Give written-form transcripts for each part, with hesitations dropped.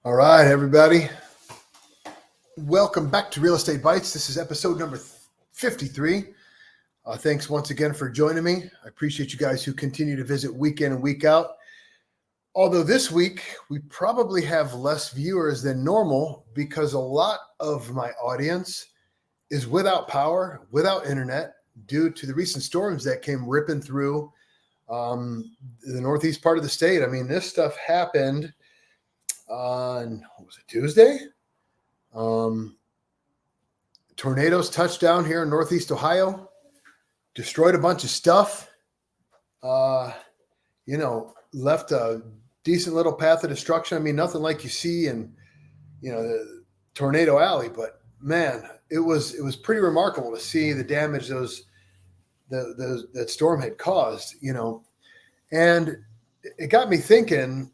All right, everybody. Welcome back to Real Estate Bites. This is episode number 53. Thanks once again for joining me. I appreciate you guys who continue to visit week in and week out. Although this week we probably have less viewers than normal because a lot of my audience is without power, without internet, due to the recent storms that came ripping through the northeast part of the state. I mean, this stuff happened on, what was it, Tuesday? Tornadoes touched down here in Northeast Ohio, destroyed a bunch of stuff, left a decent little path of destruction. I mean, nothing like you see in, the Tornado Alley, but man, it was pretty remarkable to see the damage that storm had caused, and it got me thinking,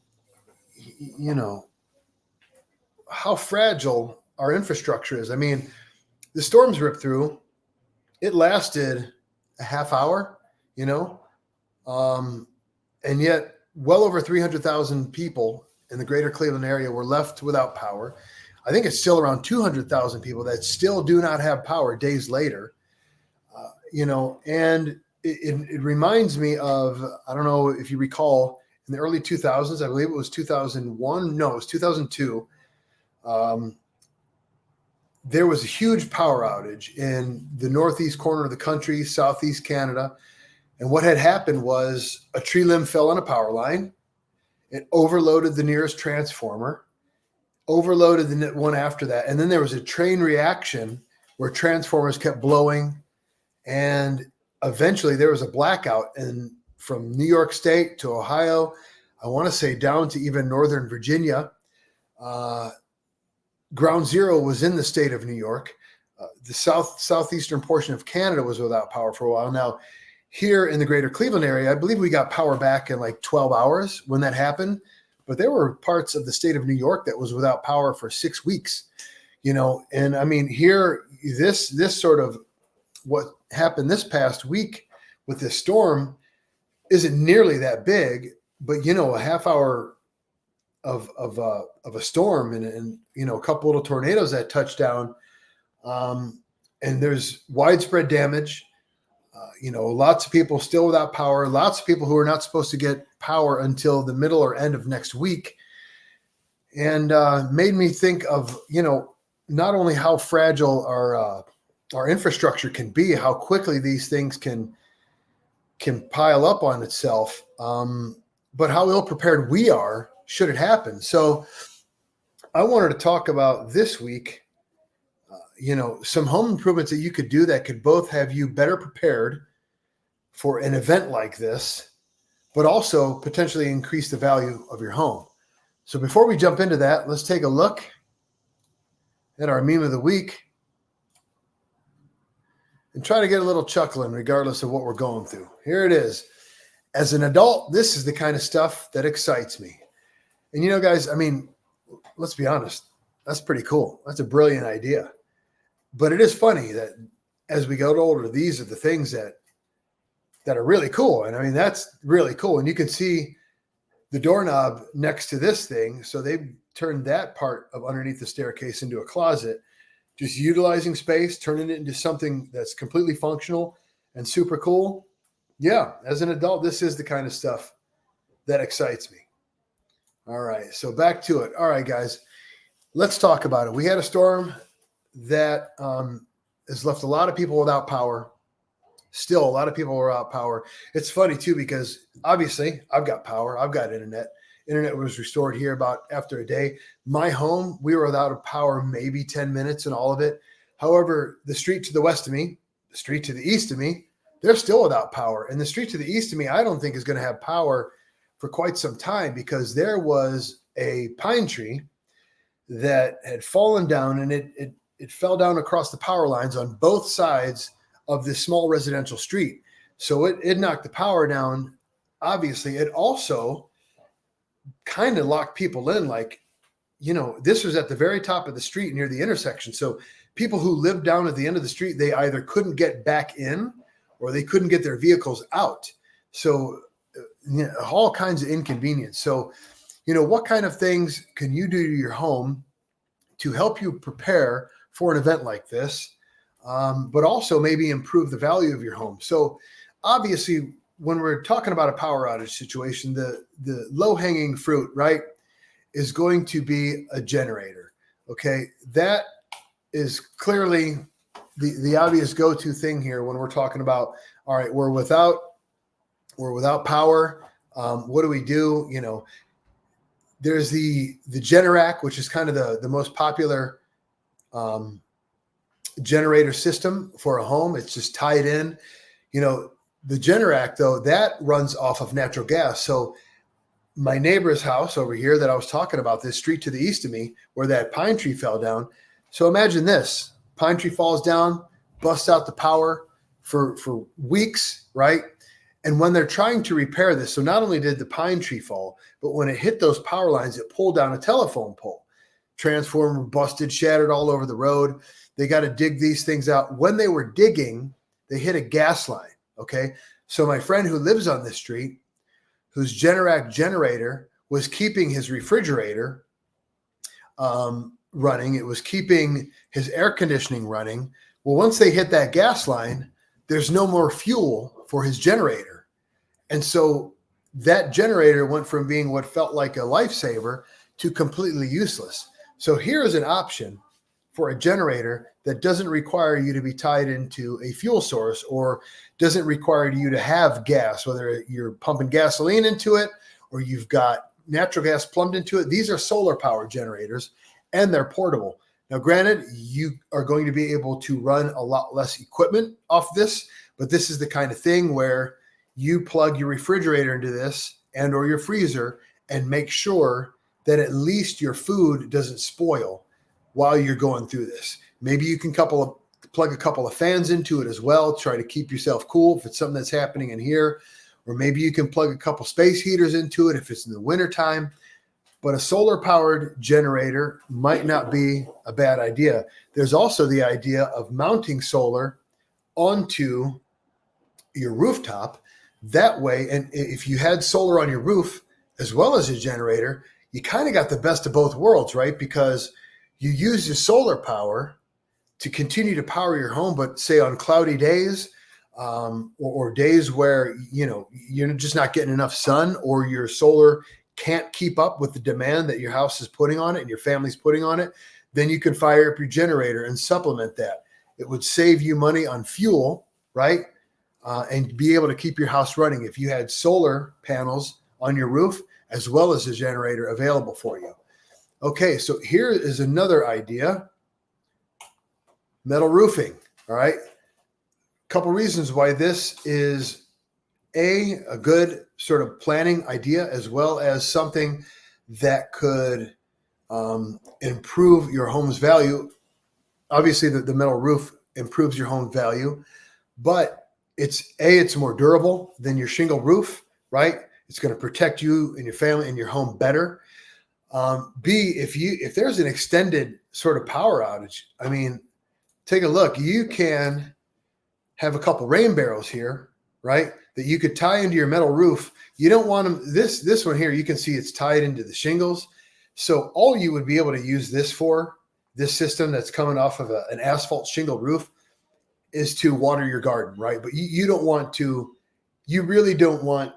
how fragile our infrastructure is. I mean, the storms ripped through. It lasted a half hour, and yet well over 300,000 people in the greater Cleveland area were left without power. I think it's still around 200,000 people that still do not have power days later, and it reminds me of, I don't know if you recall, in the early 2000s, I believe it was 2001. No, it was 2002. There was a huge power outage in the northeast corner of the country, southeast Canada. And what had happened was a tree limb fell on a power line. It overloaded the nearest transformer, overloaded the one after that. And then there was a chain reaction where transformers kept blowing. And eventually there was a blackout. And from New York State to Ohio, I want to say down to even Northern Virginia, ground zero was in the state of New York. The southeastern portion of Canada was without power for a while. Now, here in the greater Cleveland area, I believe we got power back in like 12 hours when that happened. But there were parts of the state of New York that was without power for 6 weeks, And I mean, here, this sort of what happened this past week with this storm isn't nearly that big, but a half hour of a storm and a couple little tornadoes that touched down, and there's widespread damage. Lots of people still without power. Lots of people who are not supposed to get power until the middle or end of next week, and made me think of not only how fragile our infrastructure can be, how quickly these things can pile up on itself, but how ill prepared we are should it happen. So I wanted to talk about this week, some home improvements that you could do that could both have you better prepared for an event like this, but also potentially increase the value of your home. So before we jump into that, let's take a look at our meme of the week and try to get a little chuckling regardless of what we're going through. Here it is. As an adult, this is the kind of stuff that excites me. And guys, I mean, let's be honest, that's pretty cool. That's a brilliant idea. But it is funny that as we get older, these are the things that are really cool. And I mean, that's really cool. And you can see the doorknob next to this thing. So they've turned that part of underneath the staircase into a closet, just utilizing space, turning it into something that's completely functional and super cool. Yeah, as an adult, this is the kind of stuff that excites me. All right, so back to it. All right, guys, let's talk about it. We had a storm that has left a lot of people without power. Still, a lot of people are without power. It's funny, too, because obviously I've got power. I've got internet. Internet was restored here about after a day. My home, we were without power maybe 10 minutes in all of it. However, the street to the west of me, the street to the east of me, they're still without power. And the street to the east of me, I don't think is going to have power for quite some time because there was a pine tree that had fallen down, and it fell down across the power lines on both sides of this small residential street. So it knocked the power down. Obviously, it also kind of locked people in, like, this was at the very top of the street near the intersection. So people who lived down at the end of the street, they either couldn't get back in or they couldn't get their vehicles out. So all kinds of inconvenience. So, what kind of things can you do to your home to help you prepare for an event like this, but also maybe improve the value of your home. So obviously, when we're talking about a power outage situation, the low-hanging fruit, right, is going to be a generator. Okay, that is clearly the obvious go-to thing here when we're talking about, all right, we're without power. What do we do? There's the Generac, which is kind of the most popular generator system for a home. It's just tied in. The Generac, though, that runs off of natural gas. So my neighbor's house over here that I was talking about, this street to the east of me, where that pine tree fell down. So imagine this: pine tree falls down, busts out the power for weeks, right? And when they're trying to repair this, so not only did the pine tree fall, but when it hit those power lines, it pulled down a telephone pole. Transformer busted, shattered all over the road. They got to dig these things out. When they were digging, they hit a gas line, okay? So my friend who lives on this street, whose Generac generator was keeping his refrigerator running, it was keeping his air conditioning running. Well, once they hit that gas line, there's no more fuel for his generator. And so that generator went from being what felt like a lifesaver to completely useless. So here's an option for a generator that doesn't require you to be tied into a fuel source or doesn't require you to have gas, whether you're pumping gasoline into it or you've got natural gas plumbed into it. These are solar power generators and they're portable. Now, granted, you are going to be able to run a lot less equipment off this, but this is the kind of thing where you plug your refrigerator into this and or your freezer and make sure that at least your food doesn't spoil while you're going through this. Maybe you can plug a couple of fans into it as well, try to keep yourself cool if it's something that's happening in here. Or maybe you can plug a couple space heaters into it if it's in the wintertime. But a solar-powered generator might not be a bad idea. There's also the idea of mounting solar onto your rooftop. That way, and if you had solar on your roof as well as a generator, you kind of got the best of both worlds, right? Because you use your solar power to continue to power your home, but say on cloudy days or days where you're just not getting enough sun, or your solar can't keep up with the demand that your house is putting on it and your family's putting on it, then you can fire up your generator and supplement that. It would save you money on fuel, right? And be able to keep your house running if you had solar panels on your roof as well as a generator available for you. Okay, so here is another idea: metal roofing. All right, a couple reasons why this is a good sort of planning idea, as well as something that could improve your home's value. Obviously, the metal roof improves your home value, but it's more durable than your shingle roof, right? It's going to protect you and your family and your home better. B, if there's an extended sort of power outage, I mean, take a look. You can have a couple rain barrels here, right, that you could tie into your metal roof. You don't want them. This one here, you can see it's tied into the shingles. So all you would be able to use this for, this system that's coming off of an asphalt shingle roof, is to water your garden, right? But you really don't want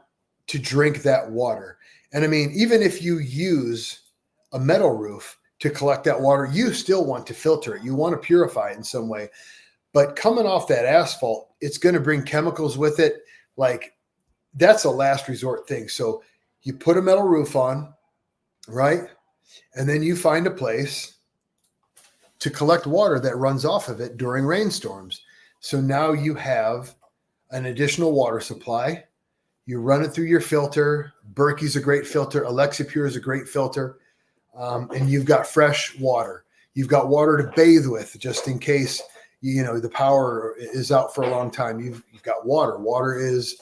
to drink that water. And I mean, even if you use a metal roof to collect that water, you still want to filter it. You want to purify it in some way. But coming off that asphalt, it's going to bring chemicals with it. Like, that's a last resort thing. So you put a metal roof on, right? And then you find a place to collect water that runs off of it during rainstorms. So now you have an additional water supply. You run it through your filter. Berkey's a great filter. Alexipure is a great filter. And you've got fresh water. You've got water to bathe with, just in case the power is out for a long time. You've got water. Water is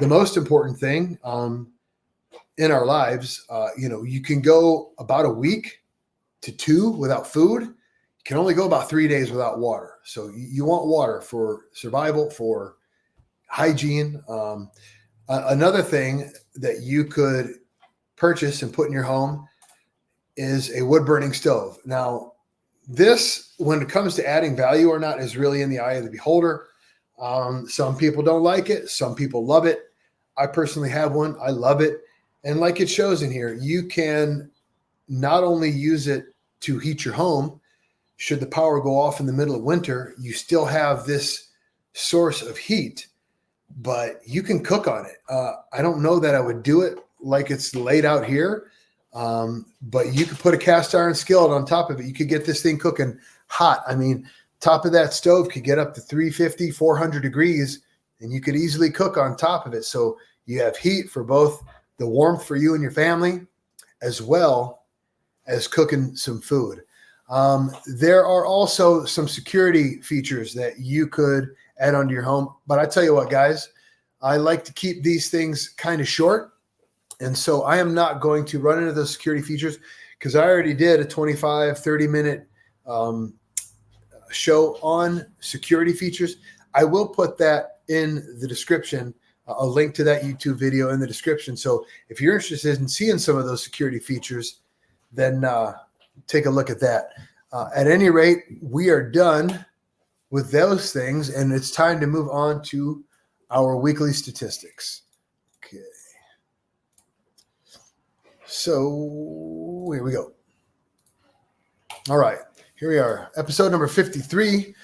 the most important thing in our lives. You can go about a week to 2 without food. You can only go about 3 days without water. So you want water for survival, for hygiene. Another thing that you could purchase and put in your home is a wood burning stove. Now, this, when it comes to adding value or not, is really in the eye of the beholder. Some people don't like it. Some people love it. I personally have one. I love it. And like it shows in here, you can not only use it to heat your home. Should the power go off in the middle of winter, you still have this source of heat, but you can cook on it. I don't know that I would do it like it's laid out here, but you could put a cast iron skillet on top of it. You could get this thing cooking hot. I mean, top of that stove could get up to 350, 400 degrees, and you could easily cook on top of it. So you have heat for both the warmth for you and your family, as well as cooking some food. There are also some security features that you could add onto your home. But I tell you what, guys, I like to keep these things kind of short. And so I am not going to run into those security features because I already did a 25, 30-minute show on security features. I will put that in the description, a link to that YouTube video in the description. So if you're interested in seeing some of those security features, then take a look at that. At any rate, we are done with those things, and it's time to move on to our weekly statistics. Okay. So here we go. All right, here we are. Episode number 53.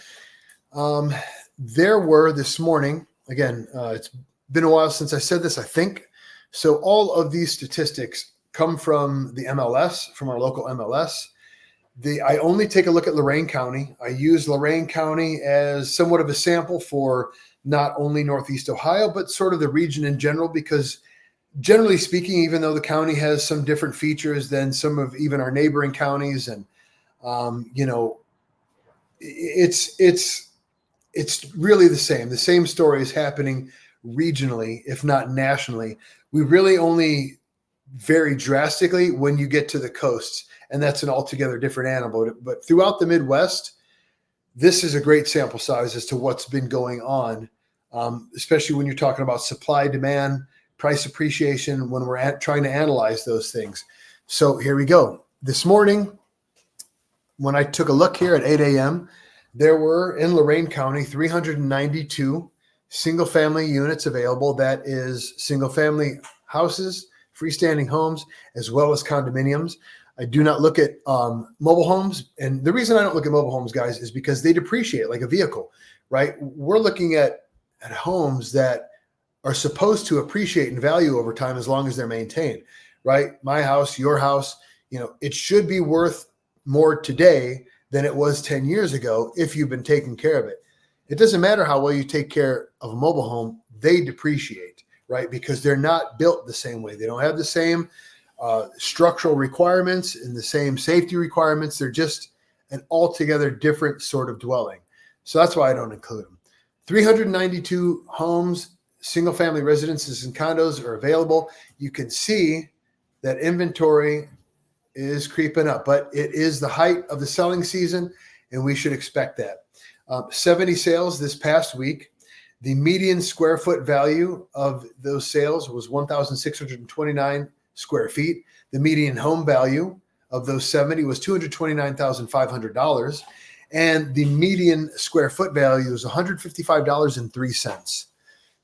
There were this morning, again, it's been a while since I said this, I think. So all of these statistics come from the MLS, from our local MLS. I only take a look at Lorain County. I use Lorain County as somewhat of a sample for not only Northeast Ohio, but sort of the region in general, because generally speaking, even though the county has some different features than some of even our neighboring counties, and it's really the same. The same story is happening regionally, if not nationally. We really only vary drastically when you get to the coasts, and that's an altogether different animal. But throughout the Midwest, this is a great sample size as to what's been going on, especially when you're talking about supply, demand, price appreciation, when we're trying to analyze those things. So here we go. This morning, when I took a look here at 8 a.m., there were in Lorain County 392 single-family units available. That is single-family houses, freestanding homes, as well as condominiums. I do not look at mobile homes. And the reason I don't look at mobile homes, guys, is because they depreciate like a vehicle, right? We're looking at homes that are supposed to appreciate in value over time as long as they're maintained, right? My house, your house, it should be worth more today than it was 10 years ago if you've been taking care of it. It doesn't matter how well you take care of a mobile home, they depreciate, right? Because they're not built the same way. They don't have the same structural requirements and the same safety requirements. They're just an altogether different sort of dwelling. So that's why I don't include them. 392 homes, single-family residences and condos are available. You can see that inventory is creeping up, but it is the height of the selling season, and we should expect that. 70 sales this past week. The median square foot value of those sales was 1,629 square feet. The median home value of those 70 was $229,500. And the median square foot value is $155.03.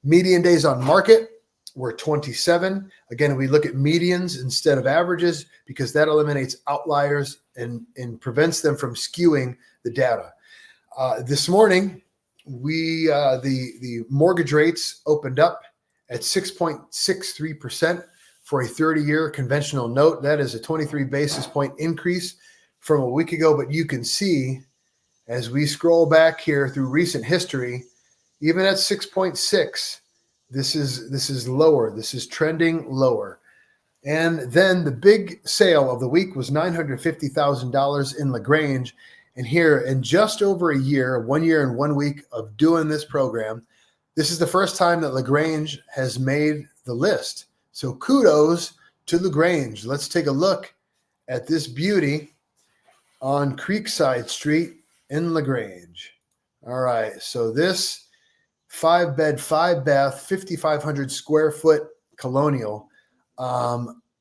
Median days on market were 27. Again, we look at medians instead of averages because that eliminates outliers and prevents them from skewing the data. This morning, the mortgage rates opened up at 6.63% for a 30-year conventional note. That is a 23 basis point increase from a week ago. But you can see as we scroll back here through recent history, even at 6.6, this is lower. This is trending lower. And then the big sale of the week was $950,000 in LaGrange. And here in just over a year, 1 year and 1 week of doing this program, this is the first time that LaGrange has made the list. So kudos to LaGrange. Let's take a look at this beauty on Creekside Street in LaGrange. All right, so this 5-bed, 5-bath, 5,500 square foot colonial.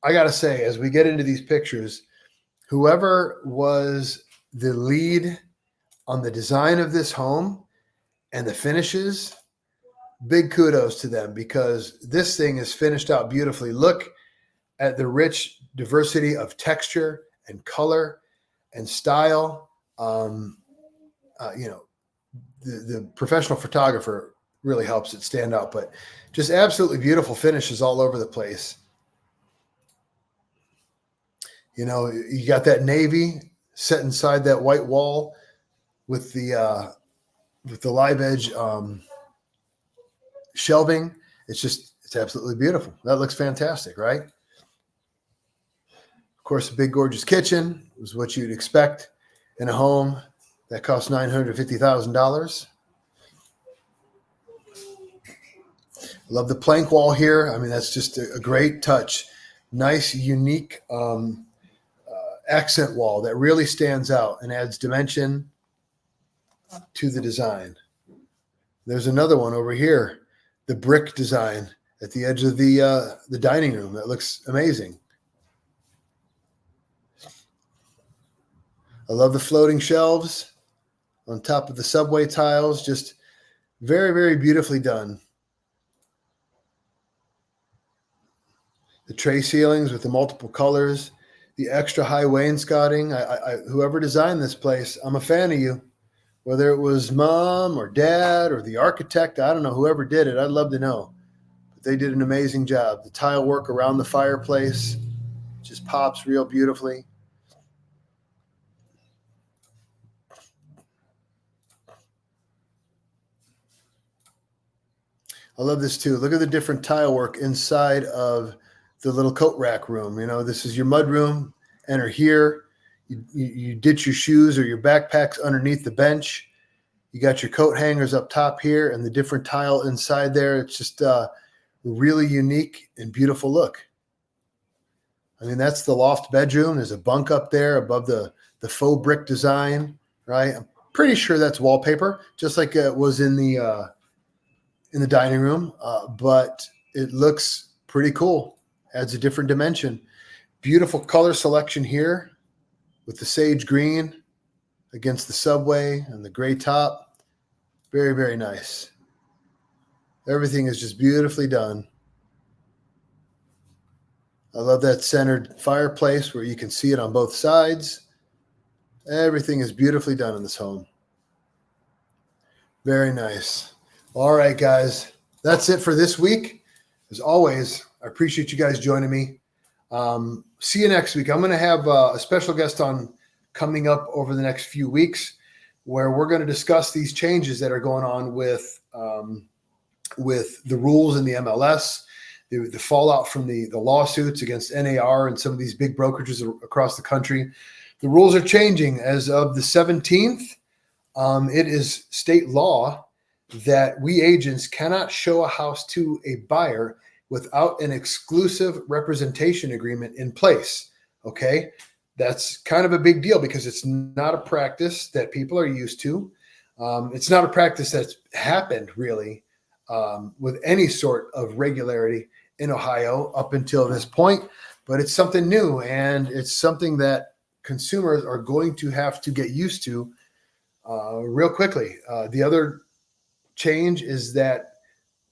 I got to say, as we get into these pictures, whoever was the lead on the design of this home and the finishes, big kudos to them, because this thing is finished out beautifully. Look at the rich diversity of texture and color and style. The professional photographer really helps it stand out, but just absolutely beautiful finishes all over the place. You know, you got that navy set inside that white wall with the live edge shelving. It's absolutely beautiful. That looks fantastic, right? Of course, a big, gorgeous kitchen is what you'd expect in a home that costs $950,000. Love the plank wall here. I mean, that's just a great touch. Nice, unique accent wall that really stands out and adds dimension to the design. There's another one over here, the brick design at the edge of the dining room. That looks amazing. I love the floating shelves on top of the subway tiles. Just very, very beautifully done. The tray ceilings with the multiple colors, the extra high wainscoting. Whoever designed this place, I'm a fan of you. Whether it was mom or dad or the architect, I don't know, whoever did it, I'd love to know. But they did an amazing job. The tile work around the fireplace just pops real beautifully. I love this too. Look at the different tile work inside of the little coat rack room. You know, this is your mud room. Enter here. You ditch your shoes or your backpacks underneath the bench. You got your coat hangers up top here and the different tile inside there. It's just a really unique and beautiful look. I mean, that's the loft bedroom. There's a bunk up there above the faux brick design, right? I'm pretty sure that's wallpaper, just like it was in the dining room, but it looks pretty cool. Adds a different dimension. Beautiful color selection here with the sage green against the subway and the gray top. Very, very nice. Everything is just beautifully done. I love that centered fireplace where you can see it on both sides. Everything is beautifully done in this home. Very nice. All right, guys, that's it for this week. As always, I appreciate you guys joining me. See you next week. I'm going to have a special guest on coming up over the next few weeks where we're going to discuss these changes that are going on with the rules in the MLS, the fallout from the lawsuits against NAR and some of these big brokerages across the country. The rules are changing as of the 17th. It is state law that we agents cannot show a house to a buyer without an exclusive representation agreement in place. Okay. That's kind of a big deal because it's not a practice that people are used to. It's not a practice that's happened really with any sort of regularity in Ohio up until this point, but it's something new and it's something that consumers are going to have to get used to real quickly. The other change is that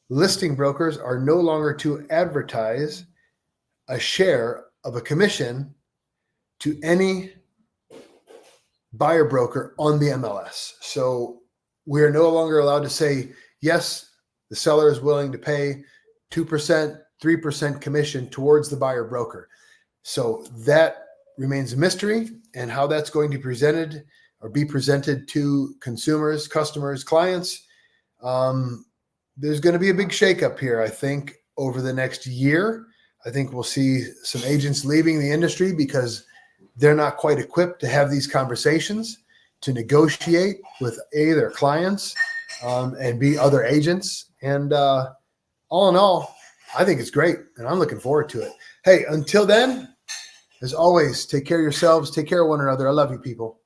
listing brokers are no longer to advertise a share of a commission to any buyer broker on the MLS. So we are no longer allowed to say, yes, the seller is willing to pay 2%, 3% commission towards the buyer broker. So that remains a mystery, and how that's going to be presented or be presented to consumers, customers, clients. There's going to be a big shakeup here, I think, over the next year. I think we'll see some agents leaving the industry because they're not quite equipped to have these conversations, to negotiate with A, their clients, and B, other agents. And all in all, I think it's great, and I'm looking forward to it. Hey, until then, as always, take care of yourselves, take care of one another. I love you, people.